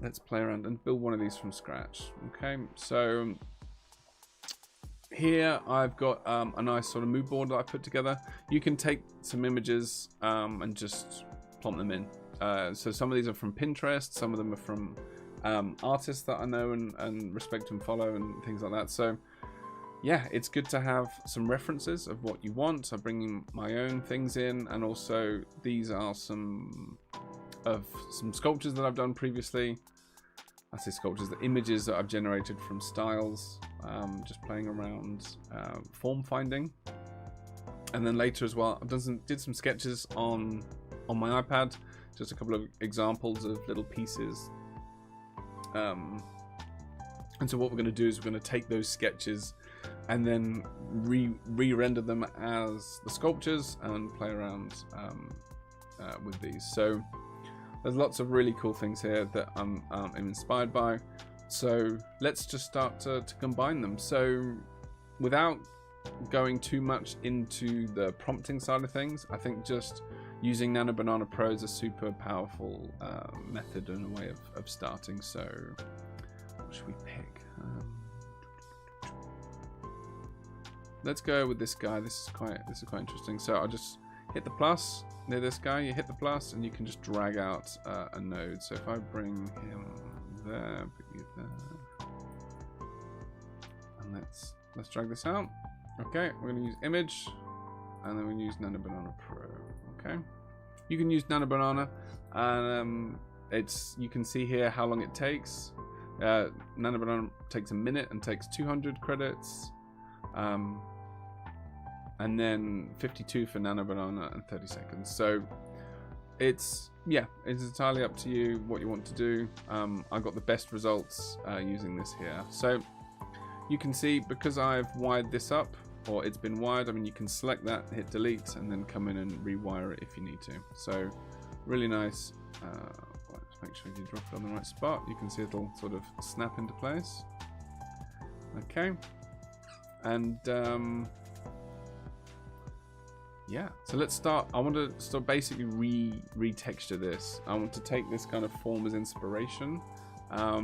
let's play around and build one of these from scratch. Okay, so here I've got a nice sort of mood board that I put together. You can take some images and just plonk them in. So some of these are from Pinterest, some of them are from artists that I know and respect and follow and things like that. So yeah, it's good to have some references of what you want. I'm bringing my own things in, and also these are some sculptures that I've done previously. I say sculptures, the images that I've generated from styles, just playing around form finding. And then later as well, I've did some sketches on my iPad, just a couple of examples of little pieces. And so what we're going to do is we're going to take those sketches and then re-render them as the sculptures and play around with these. So there's lots of really cool things here that I'm inspired by. So let's just start to combine them. So without going too much into the prompting side of things, I think just using NanoBanana Pro is a super powerful method and a way of starting. So what should we pick? Let's go with this guy. This is quite interesting. So I'll just hit the plus near this guy. You hit the plus, and you can just drag out a node. So if I bring him there, put you there, and let's drag this out. Okay, we're going to use image, and then we use NanoBanana Pro. Okay, you can use NanoBanana, and you can see here how long it takes. NanoBanana takes a minute and takes 200 credits. And then 52 for NanoBanana and 30 seconds. So it's entirely up to you what you want to do. I got the best results using this here. So you can see, because I've wired this up, or it's been wired, I mean, you can select that, hit delete, and then come in and rewire it if you need to. So really nice. Let's make sure you drop it on the right spot. You can see it'll sort of snap into place. Okay. And yeah, so let's start. I want to start basically retexture this. I want to take this kind of form as inspiration. I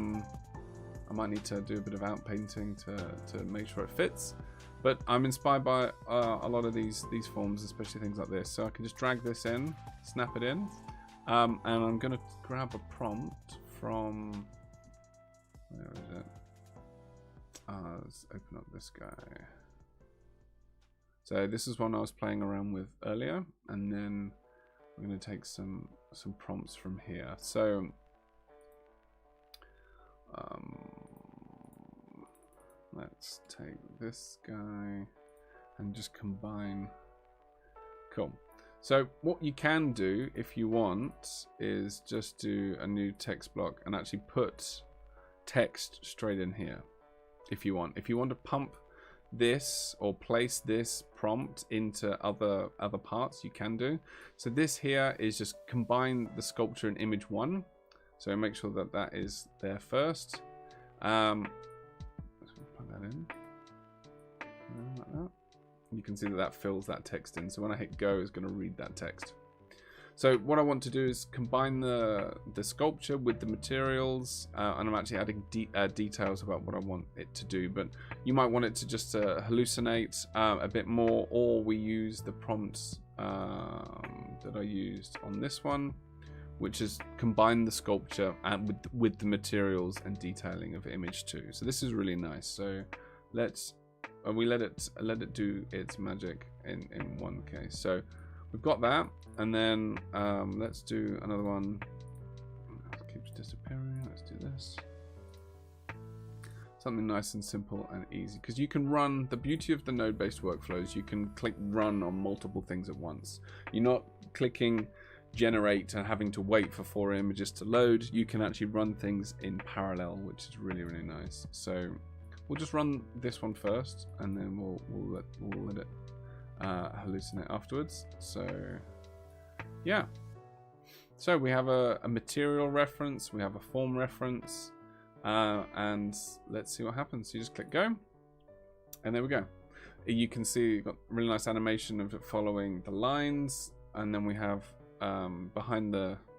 might need to do a bit of outpainting to make sure it fits, but I'm inspired by a lot of these forms, especially things like this. So I can just drag this in, snap it in, and I'm going to grab a prompt from, where is it? Let's open up this guy. So this is one I was playing around with earlier, and then we're going to take some prompts from here. So let's take this guy and just combine. Cool. So what you can do if you want is just do a new text block and actually put text straight in here. If you want to pump this or place this prompt into other parts, you can do. So this here is just combine the sculpture and image one. So make sure that is there first. Let's plug that in like that. You can see that fills that text in. So when I hit go, it's going to read that text. So what I want to do is combine the sculpture with the materials, and I'm actually adding details about what I want it to do. But you might want it to just hallucinate a bit more, or we use the prompts that I used on this one, which is combine the sculpture and with the materials and detailing of image 2. So this is really nice. So we let it do its magic in one case. So we've got that, and then let's do another one. It keeps disappearing. Let's do this. Something nice and simple and easy, because you can run. The beauty of the node-based workflows, you can click run on multiple things at once. You're not clicking generate and having to wait for 4 images to load. You can actually run things in parallel, which is really, really nice. So we'll just run this one first, and then we'll let it hallucinate afterwards. So yeah, so we have a material reference, we have a form reference, and let's see what happens. So you just click go, and there we go. You can see you've got a really nice animation of it following the lines, and then we have behind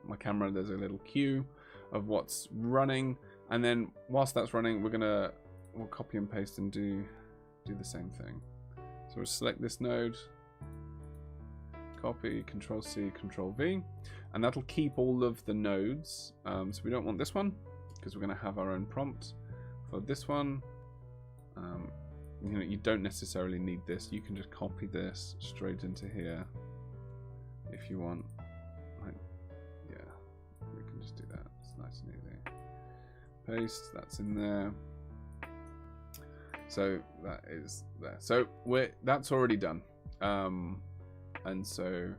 my camera there's a little queue, of what's running, and then whilst that's running, we'll copy and paste and do the same thing. So we'll select this node, copy, Control C, Control V, and that'll keep all of the nodes. So we don't want this one because we're going to have our own prompt. For this one, you know, you don't necessarily need this. You can just copy this straight into here if you want. Yeah, we can just do that. It's nice and easy. Paste, that's in there. So that is there. So that's already done. And so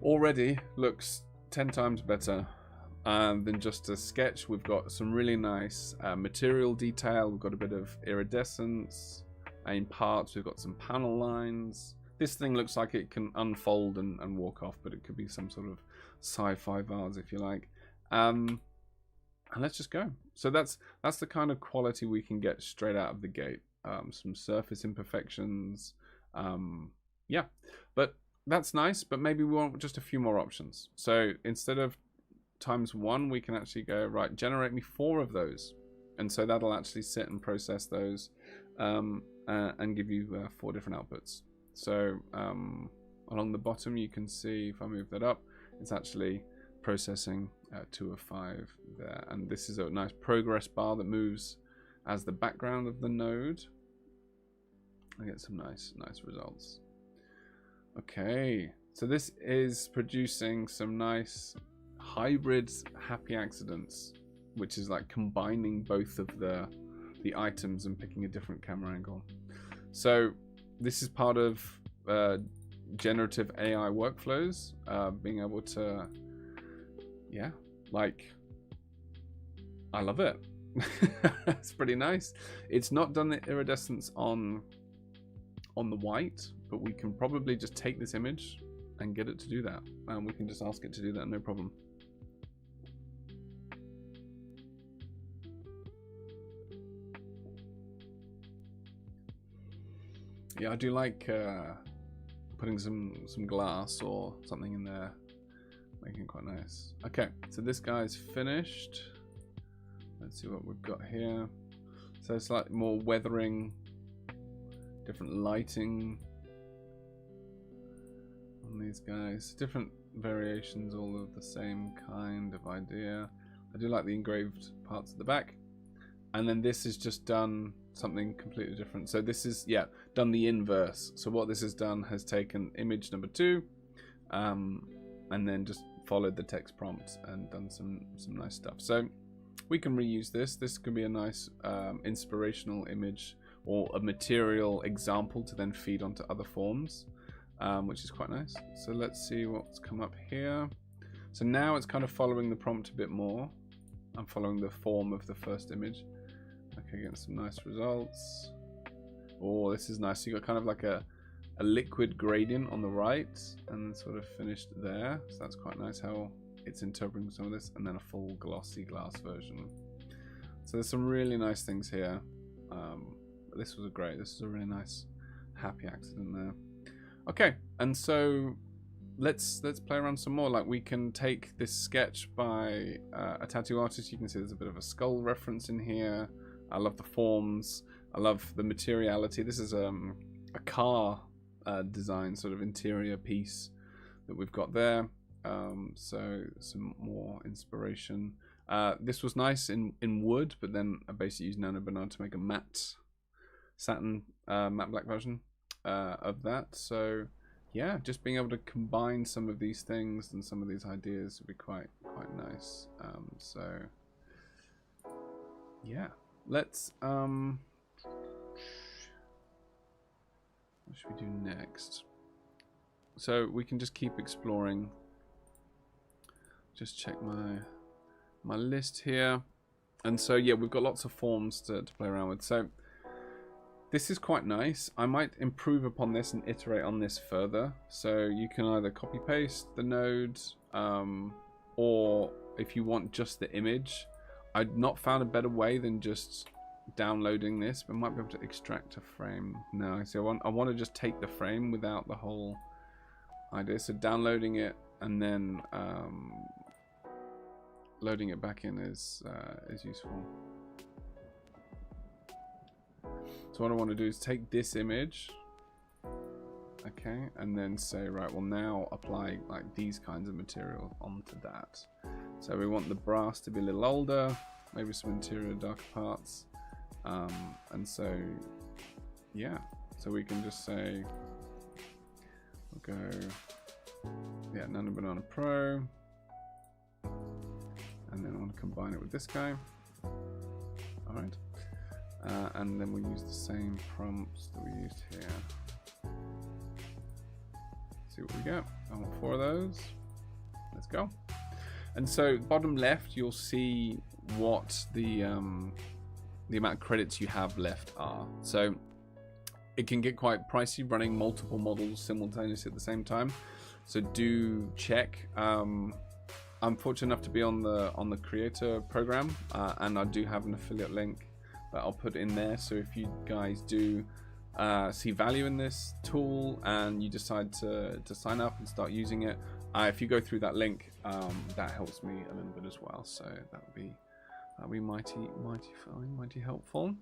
already looks 10 times better than just a sketch. We've got some really nice material detail. We've got a bit of iridescence in parts. We've got some panel lines. This thing looks like it can unfold and walk off, but it could be some sort of sci-fi vase if you like. And let's just go. So that's the kind of quality we can get straight out of the gate. Some surface imperfections. Yeah, but that's nice, but maybe we want just a few more options. So instead of ×1, we can actually go, right, generate me 4 of those. And so that'll actually sit and process those and give you 4 different outputs. So along the bottom, you can see, if I move that up, it's actually processing 2 of 5 there. And this is a nice progress bar that moves as the background of the node. I get some nice results. Okay, so this is producing some nice hybrid happy accidents, which is like combining both of the items and picking a different camera angle. So this is part of generative AI workflows, being able to, yeah, like, I love it. It's pretty nice. It's not done the iridescence on the white, but we can probably just take this image and get it to do that, and we can just ask it to do that, no problem. Yeah, I do like putting some glass or something in there, making it quite nice. Okay, so this guy's finished. Let's see what we've got here. So it's like more weathering, different lighting on these guys, different variations, all of the same kind of idea. I do like the engraved parts at the back. And then this is just done something completely different. So this is, yeah, done the inverse. So what this has done has taken image number 2 and then just followed the text prompt and done some nice stuff. So we can reuse this. This could be a nice inspirational image or a material example to then feed onto other forms, which is quite nice. So let's see what's come up here. So now it's kind of following the prompt a bit more. I'm following the form of the first image. Okay, getting some nice results. Oh, this is nice. So you got kind of like a liquid gradient on the right and then sort of finished there. So that's quite nice how it's interpreting some of this, and then a full glossy glass version. So there's some really nice things here. This was great. This is a really nice happy accident there. Okay, and so let's play around some more. Like, we can take this sketch by a tattoo artist. You can see there's a bit of a skull reference in here. I love the forms. I love the materiality. This is a car design sort of interior piece that we've got there. So some more inspiration. This was nice in wood, but then I basically used NanoBanana to make a matte satin matte black version of that. So yeah, just being able to combine some of these things and some of these ideas would be quite nice. So yeah, let's what should we do next? So we can just keep exploring. Just check my list here. And so yeah, we've got lots of forms to play around with. So this is quite nice. I might improve upon this and iterate on this further. So you can either copy paste the node, or if you want just the image. I've not found a better way than just downloading this, but I might be able to extract a frame. No, see, I want to just take the frame without the whole idea. So downloading it and then loading it back in is useful. So what I want to do is take this image, okay, and then say, right, well now apply like these kinds of material onto that. So we want the brass to be a little older, maybe some interior darker parts, and so yeah, so we can just say, we'll go, yeah, NanoBanana Pro, and then I want to combine it with this guy. All right. And then we use the same prompts that we used here. See what we get. I want 4 of those. Let's go. And so bottom left, you'll see what the amount of credits you have left are. So it can get quite pricey running multiple models simultaneously at the same time. So do check. I'm fortunate enough to be on the creator program, and I do have an affiliate link that I'll put in there. So if you guys do see value in this tool and you decide to sign up and start using it, if you go through that link, that helps me a little bit as well. So that'll be mighty fine, mighty helpful.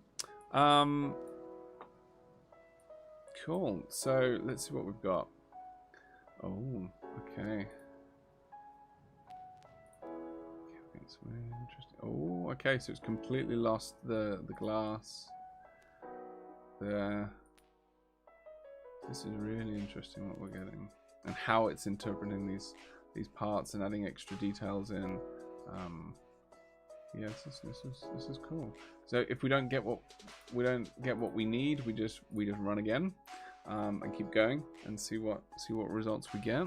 Cool. So let's see what we've got. Oh, okay. It's very interesting. Oh, okay, so it's completely lost the glass there. This is really interesting what we're getting, and how it's interpreting these parts and adding extra details in. Yes, this is cool. So if we don't get what we need, we just run again, and keep going and see what results we get.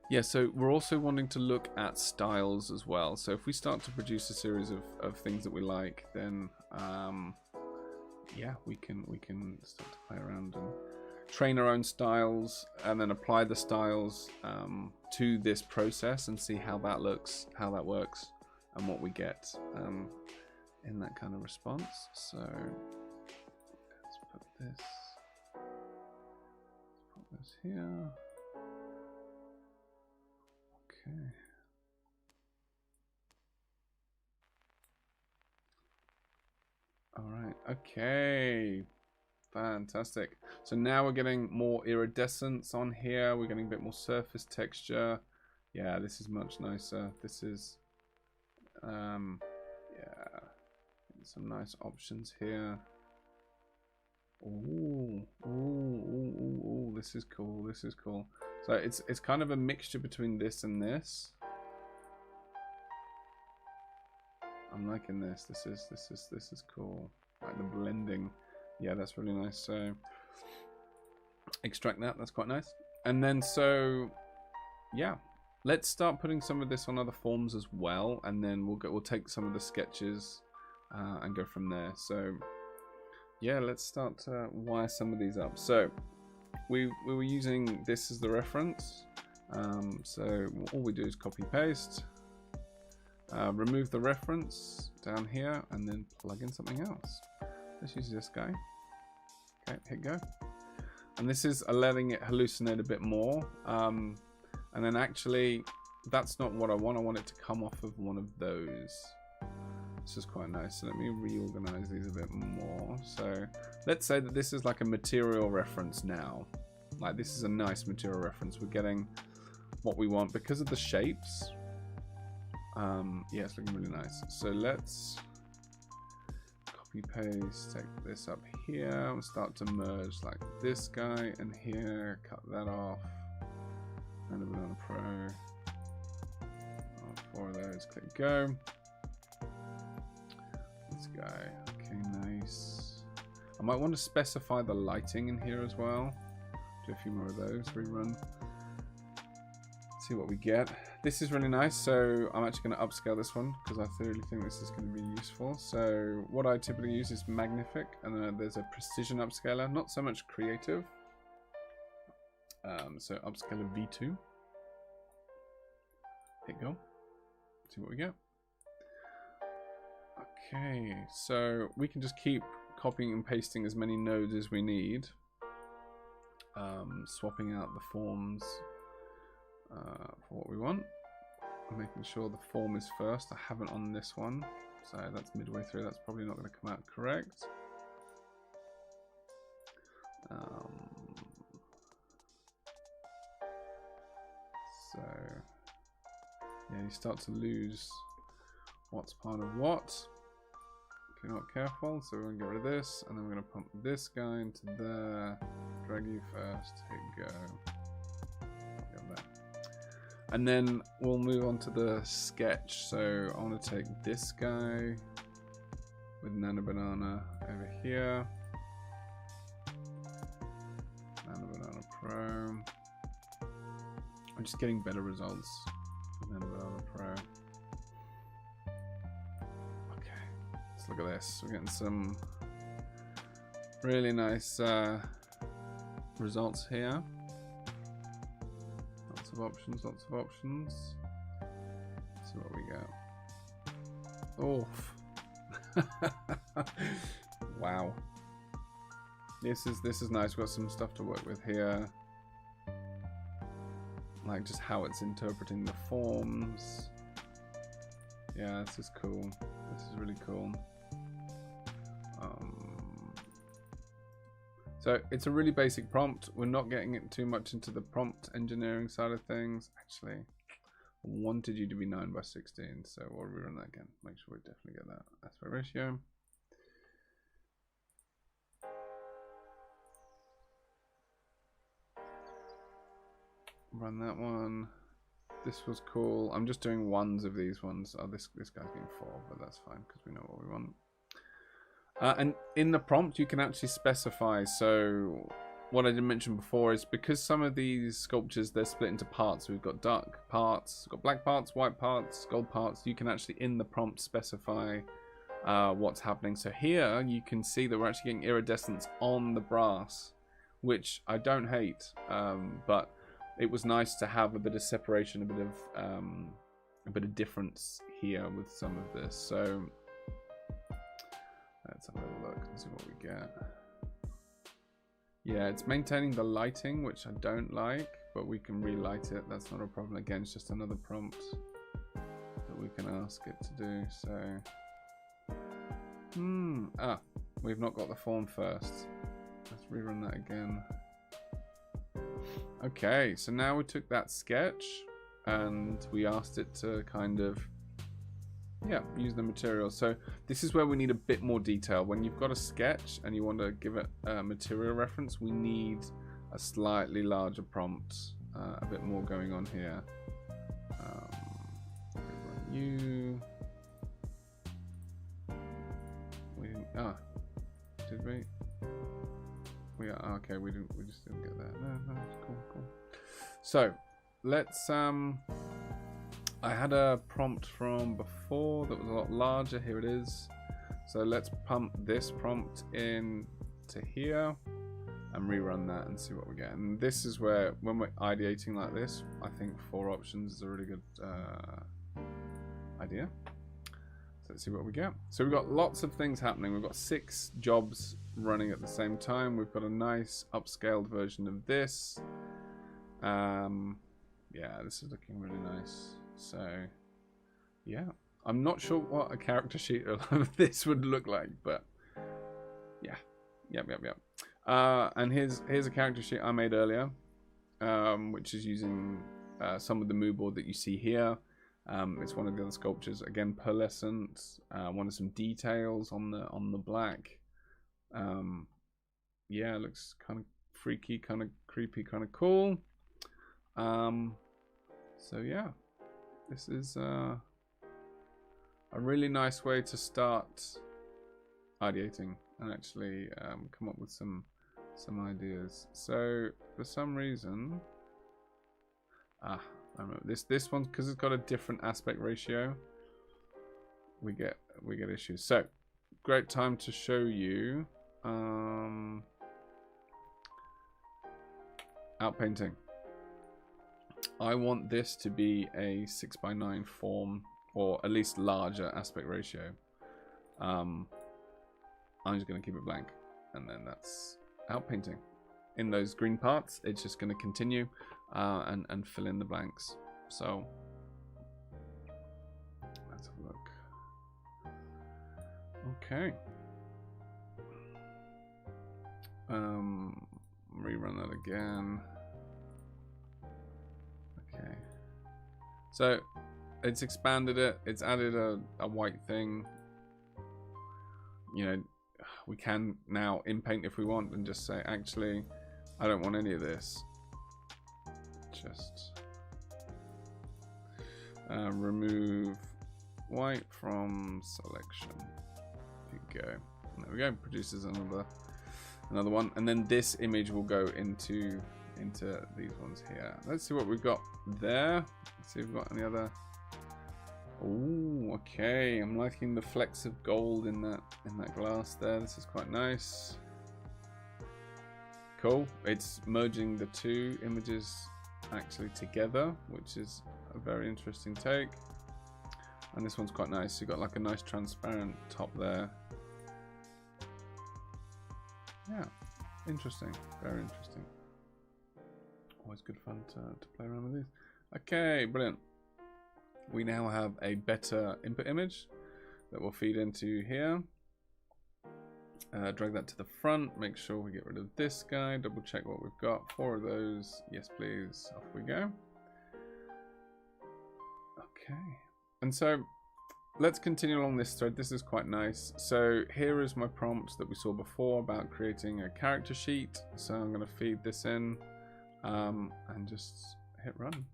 Yeah, so we're also wanting to look at styles as well. So if we start to produce a series of things that we like, then yeah, we can start to play around and train our own styles, and then apply the styles to this process and see how that looks, how that works, and what we get in that kind of response. So let's put this here. Okay. All right. Okay. Fantastic. So now we're getting more iridescence on here. We're getting a bit more surface texture. Yeah, this is much nicer. This is, yeah, some nice options here. Ooh, ooh, ooh, ooh, ooh. This is cool. This is cool. So it's kind of a mixture between this and this. I'm liking this. This is cool. Like the blending. Yeah, that's really nice. So extract that. That's quite nice. And then so yeah, let's start putting some of this on other forms as well, and then we'll take some of the sketches and go from there. So yeah, let's start to wire some of these up. So we were using this as the reference, so all we do is copy paste, remove the reference down here, and then plug in something else. Let's use this guy. Okay, hit go, and this is letting it hallucinate a bit more, and then actually that's not what I want. I want it to come off of one of those. This is quite nice. So let me reorganize these a bit more. So let's say that this is like a material reference now. Like this is a nice material reference. We're getting what we want because of the shapes. Yeah, it's looking really nice. So let's copy paste, take this up here, and start to merge like this guy and here. Cut that off. NanoBanana Pro. 4 of those. Click go. This guy. Okay, nice. I might want to specify the lighting in here as well. Do a few more of those. Rerun. See what we get. This is really nice. So I'm actually going to upscale this one because I really think this is going to be useful. So what I typically use is Magnific, and then there's a precision upscaler, not so much creative. So upscaler V2. Hit go. See what we get. Okay, so we can just keep copying and pasting as many nodes as we need, swapping out the forms for what we want. I'm making sure the form is first. I haven't on this one, so that's midway through. That's probably not going to come out correct. So yeah, you start to lose what's part of what if you're not careful. So we're going to get rid of this, and then we're going to pump this guy into there. Drag you first. Hit go. Get that. And then we'll move on to the sketch. So I want to take this guy with NanoBanana over here. NanoBanana Pro. I'm just getting better results with NanoBanana Pro. Okay, let's look at this. We're getting some really nice results here. Lots of options, lots of options. Let's see what we got. Oh, wow. This is nice. We've got some stuff to work with here, like just how it's interpreting the forms. Yeah, this is cool. This is really cool. So it's a really basic prompt. We're not getting it too much into the prompt engineering side of things. Actually, I wanted you to be 9:16, so we'll rerun that again. Make sure we definitely get that aspect ratio. Run that one. This was cool. I'm just doing ones of these ones. Oh, this guy's getting 4, but that's fine because we know what we want. And in the prompt, you can actually specify. So what I didn't mention before is because some of these sculptures, they're split into parts. We've got dark parts, got black parts, white parts, gold parts. You can actually in the prompt specify what's happening. So here you can see that we're actually getting iridescence on the brass, which I don't hate, but it was nice to have a bit of separation, a bit of difference here with some of this. So let's have a little look and see what we get. Yeah, it's maintaining the lighting, which I don't like, but we can relight it. That's not a problem. Again, it's just another prompt that we can ask it to do. So, we've not got the form first. Let's rerun that again. Okay, so now we took that sketch and we asked it to kind of, yeah, use the material. So this is where we need a bit more detail. When you've got a sketch and you want to give it a material reference, we need a slightly larger prompt, a bit more going on here. You, we didn't, did we? We are okay. We just didn't get that. No, it's cool. So let's I had a prompt from before that was a lot larger. Here it is. So let's pump this prompt in to here and rerun that and see what we get. And this is where, when we're ideating like this, I think 4 options is a really good idea. So let's see what we get. So we've got lots of things happening. We've got 6 jobs running at the same time. We've got a nice upscaled version of this. Yeah, this is looking really nice. So yeah, I'm not sure what a character sheet of this would look like, but yeah, yep. And here's a character sheet I made earlier, which is using some of the mood board that you see here. It's one of the other sculptures, again pearlescent. Wanted some details on the black. Yeah, it looks kind of freaky, kind of creepy, kind of cool. So yeah, this is a really nice way to start ideating and actually come up with some ideas. So for some reason, I remember this one, because it's got a different aspect ratio, we get issues. So great time to show you outpainting. I want this to be a 6:9 form, or at least larger aspect ratio. I'm just going to keep it blank, and then that's outpainting. In those green parts, it's just going to continue and fill in the blanks. So Okay. Rerun that again. Okay. So it's expanded it. It's added a white thing. You know, we can now in-paint if we want and just say, actually, I don't want any of this. Just remove white from selection. There you go. There we go. Produces another one, and then this image will go into these ones here. Let's see what we've got there. Let's see if we've got any other. Oh, okay. I'm liking the flecks of gold in that glass there. This is quite nice. Cool. It's merging the two images actually together, which is a very interesting take. And this one's quite nice. You've got like a nice transparent top there. Yeah, interesting. Very interesting. Always good fun to play around with these. Okay, brilliant. We now have a better input image that will feed into here. Drag that to the front. Make sure we get rid of this guy. Double check what we've got. 4 of those. Yes, please. Off we go. Okay. And so let's continue along this thread. This is quite nice. So here is my prompt that we saw before about creating a character sheet. So I'm going to feed this in and just hit run.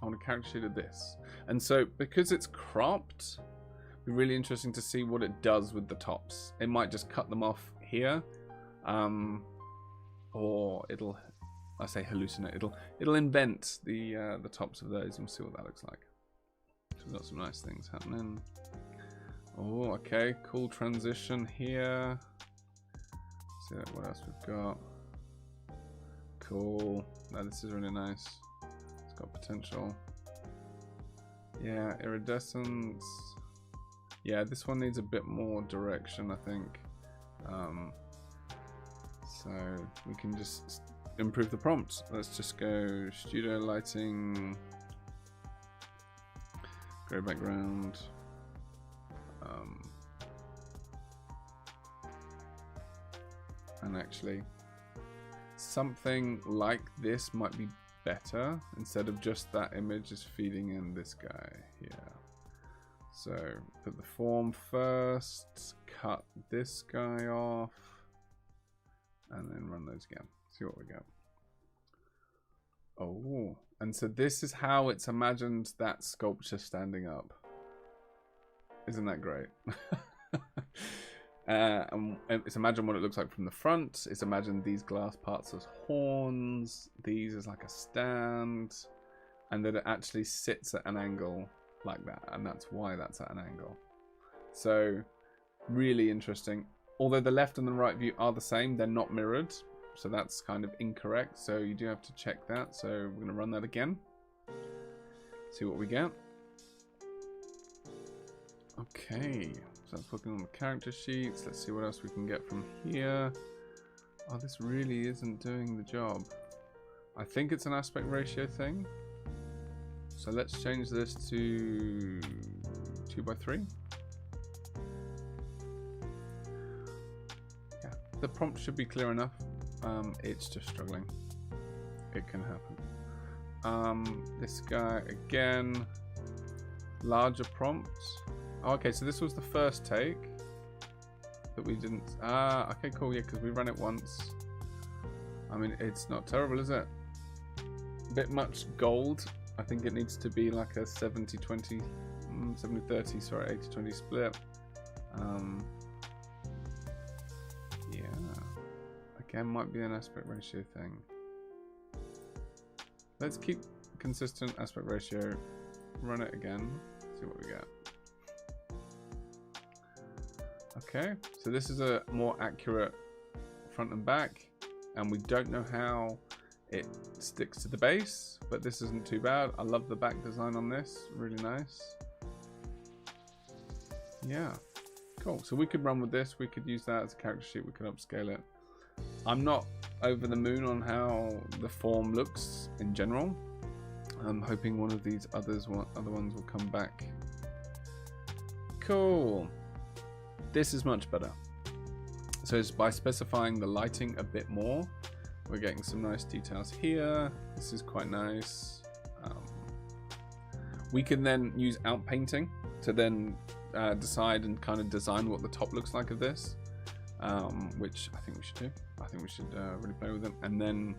I want a character sheet of this. And so because it's cropped, it'll be really interesting to see what it does with the tops. It might just cut them off here, or it'll, I say hallucinate, it'll invent the tops of those, and we'll see what that looks like. So we've got some nice things happening. Oh, okay, cool transition here. See what else we've got. Cool. Now this is really nice. It's got potential. Yeah, iridescence. Yeah, this one needs a bit more direction, I think. So we can just improve the prompt. Let's just go studio lighting, gray background. And actually, something like this might be better instead of just that image is feeding in this guy here. So put the form first, cut this guy off, and then run those again. See what we got. Oh, and so this is how it's imagined that sculpture standing up. Isn't that great? And it's imagined what it looks like from the front. It's imagined these glass parts as horns, these as like a stand, and that it actually sits at an angle like that, and that's why that's at an angle. So really interesting. Although the left and the right view are the same, they're not mirrored, so that's kind of incorrect. So you do have to check that. So we're going to run that again, see what we get. Okay, so that's looking on the character sheets. Let's see what else we can get from here. Oh, this really isn't doing the job. I think it's an aspect ratio thing. So let's change this to 2:3. Yeah, the prompt should be clear enough. It's just struggling. It can happen. This guy again, larger prompt. Oh, okay, so this was the first take that we didn't. Okay, cool. Yeah, because we ran it once. I mean, it's not terrible, is it? A bit much gold. I think it needs to be like a 70-20, 70-30, sorry, 80-20 split. Yeah, again, might be an aspect ratio thing. Let's keep consistent aspect ratio. Run it again. See what we get. Okay, so this is a more accurate front and back, and we don't know how it sticks to the base, but this isn't too bad. I love the back design on this, really nice. Yeah, cool. So we could run with this, we could use that as a character sheet, we could upscale it. I'm not over the moon on how the form looks in general. I'm hoping one of these other ones will come back. Cool. This is much better. So it's by specifying the lighting a bit more, we're getting some nice details here. This is quite nice. We can then use outpainting to then decide and kind of design what the top looks like of this, which I think we should do. I think we should really play with them and then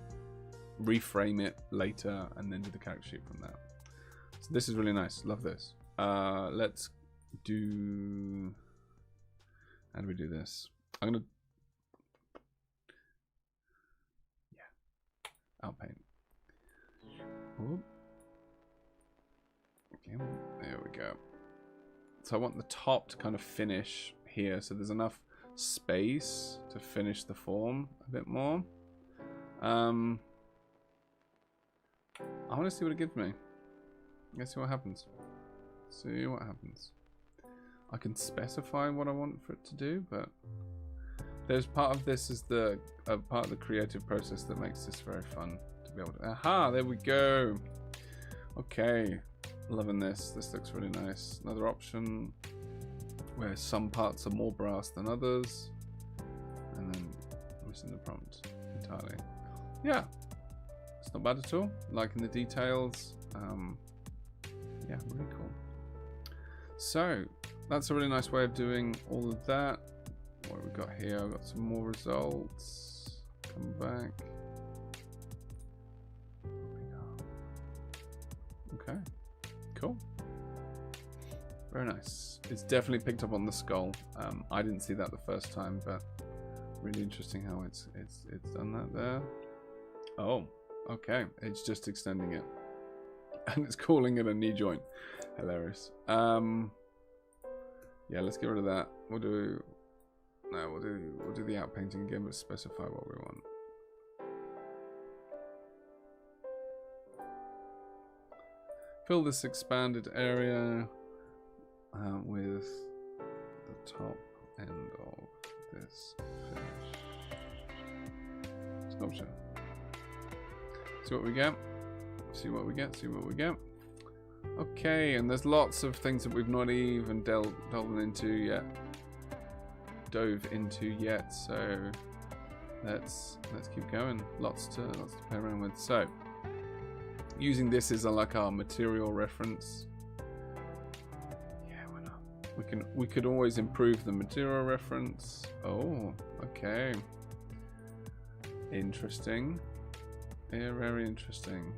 reframe it later and then do the character sheet from there. So this is really nice. Love this. Let's do... How do we do this? I'm going to... Yeah. Outpaint. Whoop. Okay, there we go. So I want the top to kind of finish here, so there's enough space to finish the form a bit more. I want to see what it gives me. Let's see what happens. See what happens. I can specify what I want for it to do, but there's part of this is the part of the creative process that makes this very fun to be able to. Aha! There we go. Okay, loving this. This looks really nice. Another option where some parts are more brass than others, and then missing the prompt entirely. Yeah, it's not bad at all. Liking the details. Yeah, really cool. So that's a really nice way of doing all of that. What have we got here? I've got some more results. Come back. Okay, cool. Very nice. It's definitely picked up on the skull. I didn't see that the first time, but really interesting how it's done that there. Oh, okay. It's just extending it, and it's calling it a knee joint. Hilarious. Yeah, let's get rid of that. We'll do the outpainting again, but specify what we want. Fill this expanded area with the top end of this finish sculpture. See what we get. See what we get. See what we get. Okay, and there's lots of things that we've not even dove into yet. So let's keep going. Lots to play around with. So using this as like our material reference. Yeah, why not? We could always improve the material reference. Oh, okay. Interesting. Yeah, very interesting.